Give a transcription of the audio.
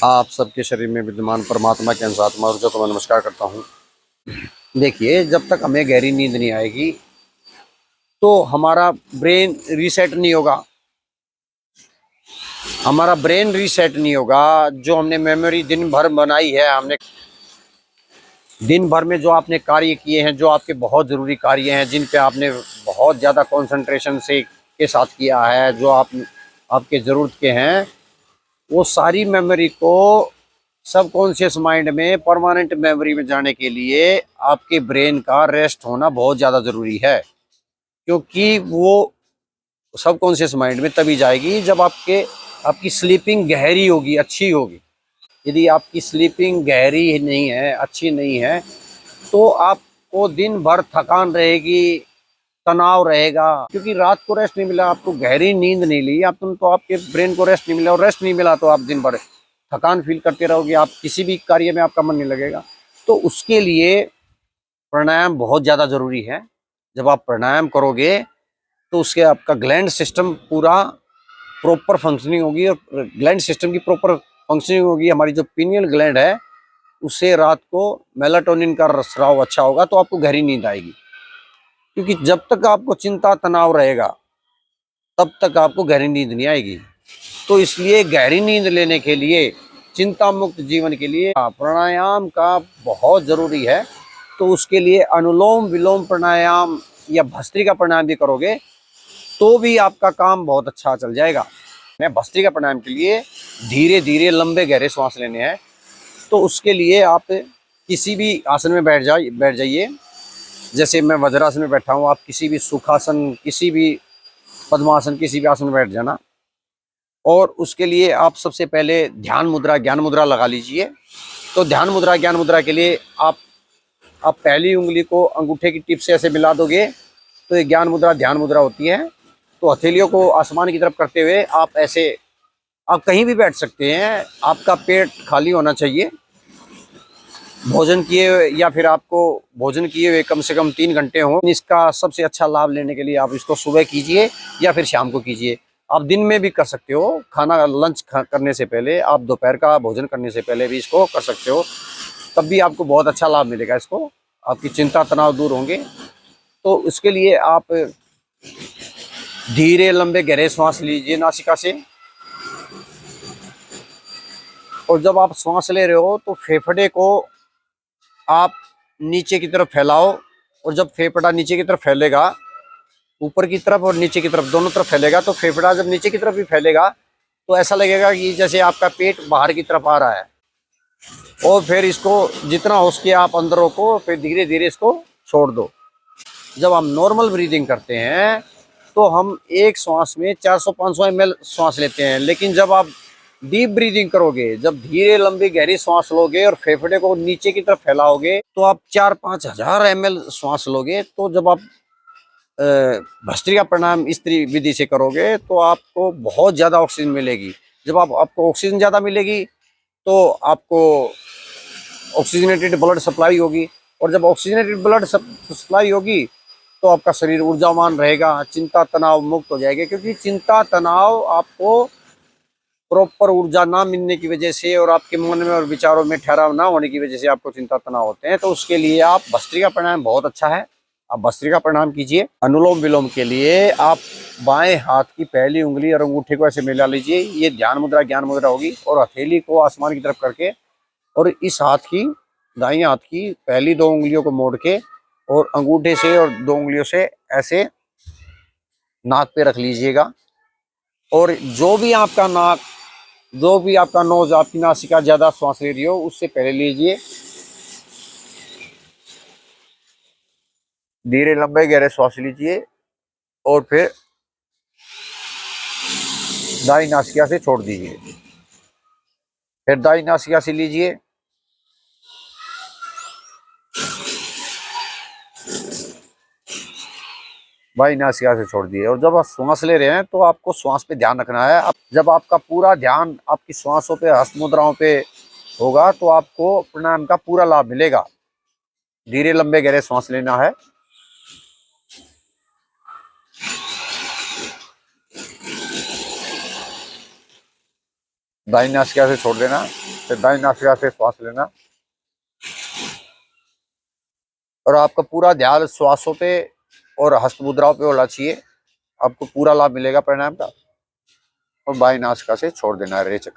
आप सबके शरीर में विद्यमान परमात्मा के अंश आत्मा ऊर्जा को मैं नमस्कार करता हूँ। देखिए, जब तक हमें गहरी नींद नहीं आएगी तो हमारा ब्रेन रीसेट नहीं होगा। हमारा ब्रेन रीसेट नहीं होगा। जो हमने मेमोरी दिन भर बनाई है, हमने दिन भर में जो आपने कार्य किए हैं, जो आपके बहुत ज़रूरी कार्य हैं, जिन पे आपने बहुत ज़्यादा कंसंट्रेशन से के साथ किया है, जो आपके ज़रूरत के हैं, वो सारी मेमोरी को सबकॉन्शियस माइंड में परमानेंट मेमोरी में जाने के लिए आपके ब्रेन का रेस्ट होना बहुत ज़्यादा ज़रूरी है। क्योंकि वो सबकॉन्शियस माइंड में तभी जाएगी जब आपकी स्लीपिंग गहरी होगी, अच्छी होगी। यदि आपकी स्लीपिंग गहरी नहीं है, अच्छी नहीं है, तो आपको दिन भर थकान रहेगी, तनाव रहेगा, क्योंकि रात को रेस्ट नहीं मिला, आपको गहरी नींद नहीं ली, तो आपके ब्रेन को रेस्ट नहीं मिला, और रेस्ट नहीं मिला तो आप दिन भर थकान फील करते रहोगे, आप किसी भी कार्य में आपका मन नहीं लगेगा। तो उसके लिए प्राणायाम बहुत ज़्यादा ज़रूरी है। जब आप प्राणायाम करोगे तो उसके आपका ग्लैंड सिस्टम पूरा प्रॉपर फंक्शनिंग होगी, और ग्लैंड सिस्टम की प्रॉपर फंक्शनिंग होगी। हमारी जो पीनियल ग्लैंड है, उससे रात को मेलाटोनिन का स्राव अच्छा होगा, तो आपको गहरी नींद आएगी। क्योंकि जब तक आपको चिंता तनाव रहेगा, तब तक आपको गहरी नींद नहीं आएगी। तो इसलिए गहरी नींद लेने के लिए, चिंता मुक्त जीवन के लिए प्राणायाम का बहुत ज़रूरी है। तो उसके लिए अनुलोम विलोम प्राणायाम या भस्त्रिका प्राणायाम भी करोगे तो भी आपका काम बहुत अच्छा चल जाएगा। मैं भस्त्रिका प्राणायाम के लिए धीरे धीरे लंबे गहरे श्वास लेने हैं। तो उसके लिए आप किसी भी आसन में बैठ जाइए। जैसे मैं वज्रासन में बैठा हूँ, आप किसी भी सुखासन, किसी भी पद्मासन, किसी भी आसन में बैठ जाना। और उसके लिए आप सबसे पहले ध्यान मुद्रा, ज्ञान मुद्रा लगा लीजिए। तो ध्यान मुद्रा, ज्ञान मुद्रा के लिए आप पहली उंगली को अंगूठे की टिप से ऐसे मिला दोगे तो ये ज्ञान मुद्रा, ध्यान मुद्रा होती है। तो हथेलियों को आसमान की तरफ करते हुए आप कहीं भी बैठ सकते हैं। आपका पेट खाली होना चाहिए, भोजन किए हुए, या फिर आपको भोजन किए हुए कम से कम 3 घंटे हों। इसका सबसे अच्छा लाभ लेने के लिए आप इसको सुबह कीजिए या फिर शाम को कीजिए। आप दिन में भी कर सकते हो, खाना लंच करने से पहले, आप दोपहर का भोजन करने से पहले भी इसको कर सकते हो। तब भी आपको बहुत अच्छा लाभ मिलेगा। इसको आपकी चिंता तनाव दूर होंगे। तो उसके लिए आप धीरे लंबे गहरे श्वास लीजिए नासिका से। और जब आप श्वास ले रहे हो तो फेफड़े को आप नीचे की तरफ फैलाओ। और जब फेफड़ा नीचे की तरफ फैलेगा, ऊपर की तरफ और नीचे की तरफ दोनों तरफ फैलेगा, तो फेफड़ा जब नीचे की तरफ भी फैलेगा तो ऐसा लगेगा कि जैसे आपका पेट बाहर की तरफ आ रहा है। और फिर इसको जितना हो सके आप अंदर रोको, फिर धीरे धीरे इसको छोड़ दो। जब हम नॉर्मल ब्रीदिंग करते हैं तो हम एक श्वास में 400-500 ml श्वास लेते हैं। लेकिन जब आप डीप ब्रीदिंग करोगे, जब धीरे लंबी गहरी श्वास लोगे और फेफड़े को नीचे की तरफ फैलाओगे, तो आप 4-5 हजार ml श्वास लोगे। तो जब आप भस्त्रिका प्राणायाम इस विधि से करोगे तो आपको बहुत ज़्यादा ऑक्सीजन मिलेगी। जब आपको ऑक्सीजन ज़्यादा मिलेगी तो आपको ऑक्सीजनेटेड ब्लड सप्लाई होगी। और जब ऑक्सीजनेटेड ब्लड सप्लाई होगी तो आपका शरीर ऊर्जावान रहेगा, चिंता तनाव मुक्त हो जाएगा। क्योंकि चिंता तनाव आपको प्रॉपर ऊर्जा ना मिलने की वजह से, और आपके मन में और विचारों में ठहराव ना होने की वजह से आपको चिंता तनाव होते हैं। तो उसके लिए आप भस्त्रिका प्राणायाम बहुत अच्छा है, आप भस्त्रिका प्राणायाम कीजिए। अनुलोम विलोम के लिए आप बाएं हाथ की पहली उंगली और अंगूठे को ऐसे मिला लीजिए। ये ध्यान मुद्रा, ज्ञान मुद्रा होगी। और हथेली को आसमान की तरफ करके, और इस हाथ की, दाईं हाथ की पहली 2 उंगलियों को मोड़ के और अंगूठे से और 2 उंगलियों से ऐसे नाक पे रख लीजिएगा। और जो भी आपका नोज, आपकी नासिका ज्यादा श्वास ले रही हो, उससे पहले लीजिए। धीरे लंबे गहरे श्वास लीजिए और फिर दाई नासिका से छोड़ दीजिए। फिर दाई नासिका से लीजिए, बाई नासिका से छोड़ दिए। और जब आप श्वास ले रहे हैं तो आपको श्वास पे ध्यान रखना है। जब आपका पूरा ध्यान आपकी श्वासों पे, हस्त मुद्राओं पे होगा तो आपको प्राणायाम का पूरा लाभ मिलेगा। धीरे लंबे गहरे श्वास लेना है। दाई नासिका से छोड़ देना। फिर दाएं नासिका से श्वास लेना और आपका पूरा ध्यान श्वासों पे और हस्त मुद्राओं पे होना चाहिए। आपको पूरा लाभ मिलेगा प्राणायाम का। और बाएं नासिका से छोड़ देना है रेचक।